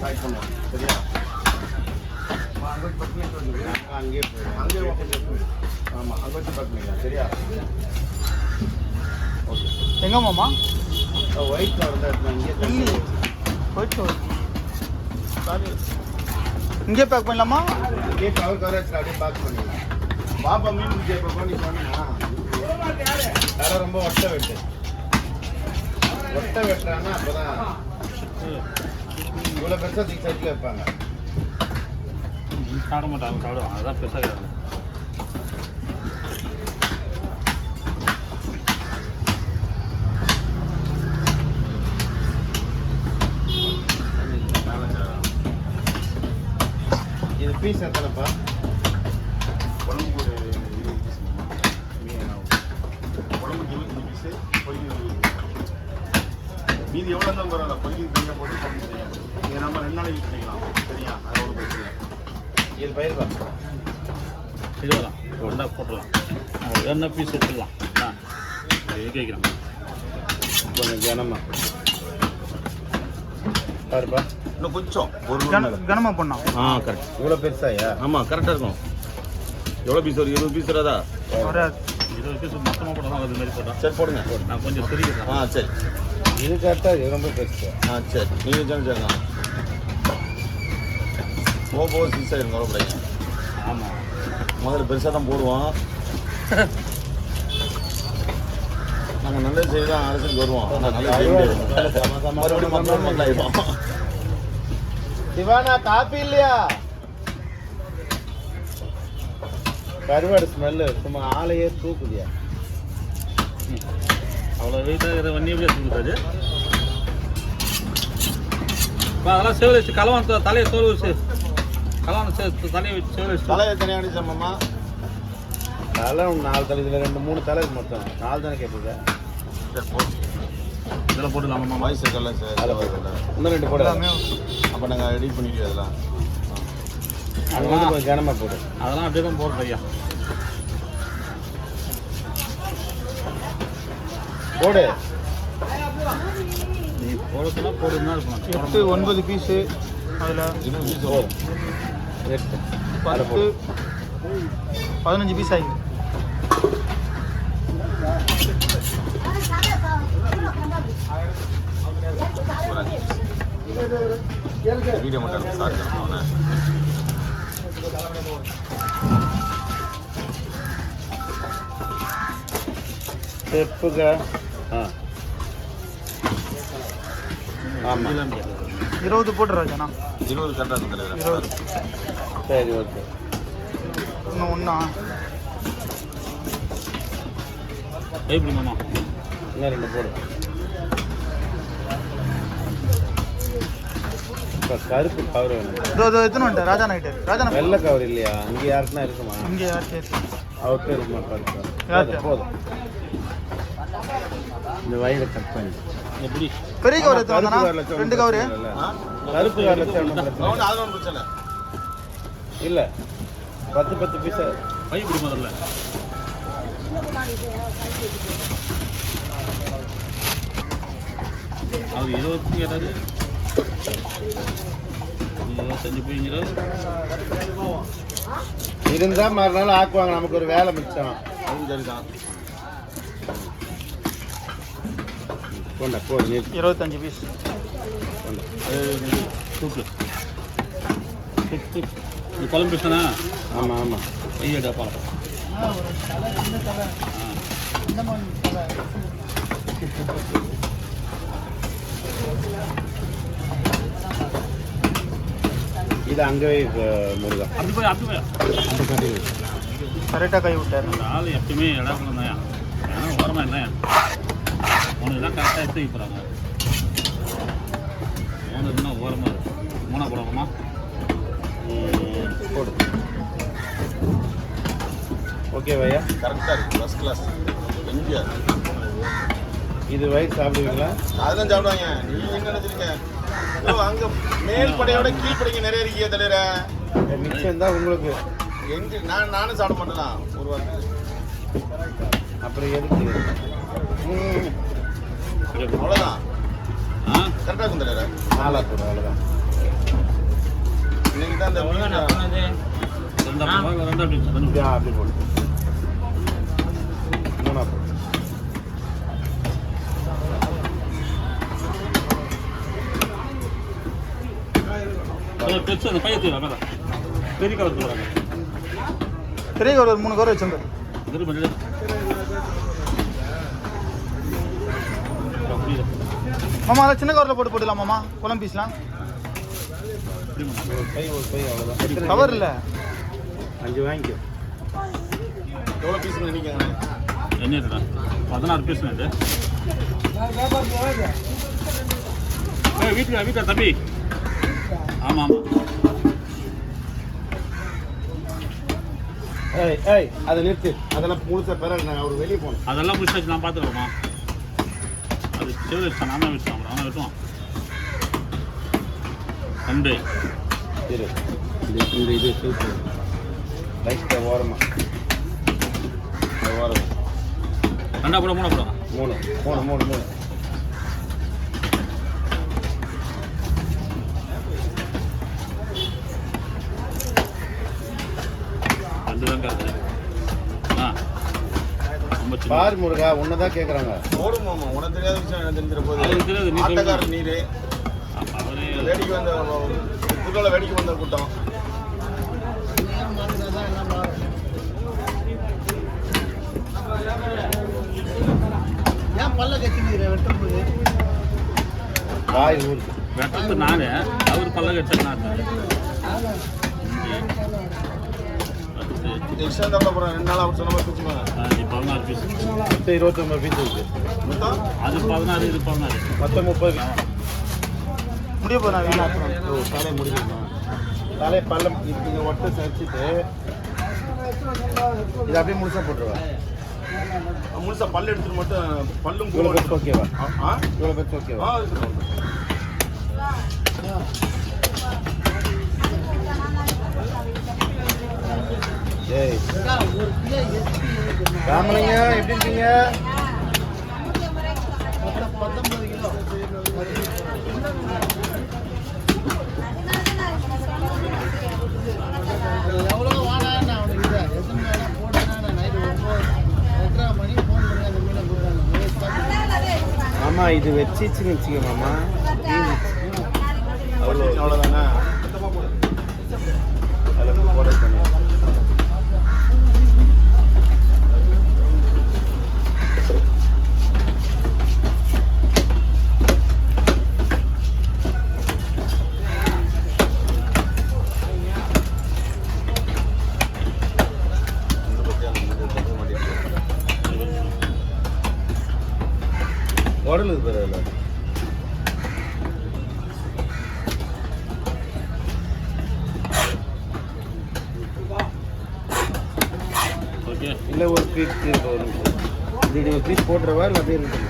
Back பண்ணுவோம். சரியா? அங்கேயே போயிடும். அங்கேயே ஓப்பன். ஆமாம், அங்கே வச்சு பேக் பண்ணிக்கலாம். சரியா? ஓகே. எங்க மாமா? ஒயிட் கவர் தான் எடுத்துனா இங்கே ஒயிட் கவர் இங்கே பேக் பண்ணலாமா? இங்கே கவர் எடுத்து அப்படியே பேக் பண்ணிடலாம். பாப்பா மீன் பிடிச்ச இப்போ நீ சொன்னா தலை ரொம்ப ஒட்டை வெட்டுறான்னா அப்போதான் இவ்வளோ பெருசாக சிக்ஸ் சைட்டில் வைப்பாங்க. சாப்பிட மாட்டாங்க, சாப்பிடுவாங்க. அதான் பெருசாக இது பீஸ் எத்தனைப்பா? குழம்புக்கு ஒரு 20 பீஸ். குழம்புக்கு 20 பீஸு, பொரியல் மீதி எவ்வளோ இருந்தாலும் பரவாயில்ல. பொரியல் தனியாக போட்டு குழம்பு தனியாக போட்டு இதை நம்ம 2 நாளைக்கு யூஸ் பண்ணிக்கலாம். சரியா? அது ஒரு பிரச்சனை. இது பயிர்ப்பா இதுதான் ஒன்றா போட்டுடலாம். என்ன பீஸ் எடுத்துடலாம். கேட்குறேன் கொஞ்சம் கனமா பாருப்பா. இன்னும் கொஞ்சம் ஒரு கனமா பண்ணா. கரெக்ட். இவ்வளோ பெருசாயா? ஆமாம், கரெக்டாக இருக்கும். எவ்வளோ பீஸ் வரும்? 20 பீஸ் வராதா? வராது. 20 பீஸ் மொத்தமாக போட்டால் அது மாதிரி போட்டால் சரி போடுங்க. நான் கொஞ்சம் தெரியுறேன். சரி. இது கரெக்டாக இது ரொம்ப பெருசு. சரி நீங்கள் சொல்லுங்க. போக சீஸ் ஆகிடும் கவலைப்படாங்க. ஆமாம், முதல்ல பெருசாக தான் போடுவோம். நாங்கள் நல்லது செய்து தான் அரசுக்கு வருவோம். சிவானா காப்பி இல்லையா? கருவாடு ஸ்மெல்லு சும்மா ஆளையே தூக்குதியா. அவ்வளோ வெயிட்டாக இருக்கிற வண்டி எப்படியா தூக்குறாரு? அதெல்லாம் சேவல் வச்சு கலவான தலையை தோல் வச்சு கலவான தலையை வச்சு சேவல் வச்சு தலையை தனியாக அடிச்சோம்மா. தலை 4 தலை, இதில் 2-3 தலை மொத்தம் 4 தானே கேட்பீங்க. இதெல்லாம் போட்டுக்கலாமா? வாய்ஸ் இருக்கல சார். அதில் போட்டுல இன்னும் 2 போட. அப்போ நாங்கள் எடிட் பண்ணிடுவோம். அதெல்லாம் அது வந்து கொஞ்சம் கனமாக போடு. அதெல்லாம் அப்படியே தான் போடுறோம் ஐயா. போடு. நீ போடுறதுனா போடுன்னா இருக்கும். 8-9 பீஸு. அதில் 20 பீஸ் வரும். 8 10 15 பீஸ் ஆகி. வீடியோ மட்டும் சார் ஸ்டெப்புங்க. ஆமாம் 20 போட்டுறாஜாண்ணா. 20 கரெக்டாக இருக்கும். 20. சரி ஓகே. இன்னும் ஒன்றா எப்படி மாமா? இன்னும் 2 போடு. இப்போ கருப்பு கவர் வேணும். இதோ எத்தனை வந்துட்டேன் ராஜா நைட்டு. ராஜா வெள்ளை கவர் இல்லையா? இங்கே யாருக்குன்னா இருக்குமா? இங்கே யாருக்கு அவர்கிட்ட இருக்குமா? கருப்பு போதும். இந்த வயலை கட் பண்ணி எப்படி பெரிய கவர் எடுத்து வந்தானா? 2 கவர். கருப்பு கவரில் பிரச்சனை இல்லை. 10 பீஸா பை இப்படி முதல்ல அது 20 கேட்டாது. 25 போய்ங்கிறது இருந்தால் மறுநாள் ஆக்குவாங்க. நமக்கு ஒரு வேலை மிச்சம். அதுவும் சரிதான். கொண்ட போடு. 25 பீஸ். தூக்கு இது குழம்பு பீஸ்தானே? ஆமாம் ஆமாம். ஐயடா பார்க்கலாம். இது அங்கே முருகா. அப்படி போய் அந்த கட்டி கரெக்டாக கை விட்டார். அந்த ஆள் எப்பயுமே இடம் தாயா. ஏன்னா ஓரமாக இல்லையா உனக்கு தான் கரெக்டாக எடுத்து போகிறாங்க. ஓனருன்னா ஓரமாக இருக்கு. 3 போடணுமா? போடு. ஓகே பையா, கரெக்டாக இருக்குது. First class. எங்கே இது வயிறு சாப்பிடுவீங்களா? அதெல்லாம் சாப்பிடுவாங்க. நீங்கள் என்ன நினச்சிருக்க? அங்கே மேல் படையோட கீழ்ப்படைங்க நிறைய இருக்கீங்க தலைவர. மிச்சம் தான் உங்களுக்கு. எங்கே நானும் சாப்பிட மாட்டேன் ஒரு வாரத்துக்கு. அப்புறம் எதுக்கு? அவ்வளோதான். கரெக்டாக இருக்கும் தலைவர. 4 கூட அவ்வளோதான். எனக்கு அந்த மீன் அப்படி போடு. மூணா போடு. பெரிய கவர் ஒரு 3 கவர் வச்சிருந்தாரு. மாமா அதை சின்ன கவரில் போட்டுலாம் மாமா குழம்பு பீஸ்லாம். ஒரு பை அவ்வளோதான். கவர் இல்லை 5 வாங்கிக்கோ. எவ்வளோ பீஸ் நினைக்கிறேன்? என்ன 16 பீஸ் வீட்டில் தம்பி. ஆமாம் ஆமாம். ஏய் அதை நிறுத்து. அதெல்லாம் முழுசா பிறகு நான் அவர் வெளியே போகணும். அதெல்லாம் முடிச்சு நான் பார்த்துக்கிறோமா. அது செவ்வளோ வச்சான். நான் தான் வச்சான். அவனை வெட்டுவான். ரெண்டு இரு. இந்த இது சூப்பு லைட்டாக ஓரமா ஓரமா. ரெண்டா போட 3 போட 3. ரெண்டு தான் கருது. ரொம்ப சின்ன. பார் முருகா உன்னதான் கேட்குறாங்க. போடும் மாமா, உனக்கு தெரியாத விஷயம் எனக்கு தெரிஞ்சிட போகுது. அவருக்கு தெரியாது, நீ சொல்லு. ஆட்டக்கார நீர் அவரே வேடிக்கை வந்த புதுல வேடிக்கை வந்த கூட்டம். காய் ஊருக்கு வெட்டுறது நானே. அவர் பல்ல கட்டா எக்ஸ்ட்ரா தவிர போகிறேன் 2 நாள் அவர் சொன்ன மாதிரி பிடிச்சிப்பாங்க. 16 பீஸ். மொத்தம் 29 பீஸ் இருக்குது. மொத்தம் அது 16 இது 16. மொத்தம் 30. முடிய போகிறேன் வேணாம். ஓ தலையை முடிஞ்சிருமா? தலையை பல்லம் இங்கே ஒட்டை சரிச்சிட்டு இது அப்படியே முழுசா போட்டுருவேன். முழுசா பல்லு எடுத்துட்டு மட்டும் பல்லும் இவ்வளோ பேருக்கு ஓகேவா? ஆ இவ்வளோ பேருக்கு ஓகேவா? ஆ இது ஏய் ராமலிங்க எப்படி இருக்கீங்க? மாமா இது வச்சிச்சுன்னு வச்சுக்க மாமா. அவ்வளோதானே. அதில் போட பண்ணி உடலுக்கு பேர் ஓகே. இல்லை ஒரு பீஸ் இருக்கு. ஒரு நிமிஷம் இது ஒரு பீஸ் போட்டுருவா இல்லை அப்படியே இருக்கு.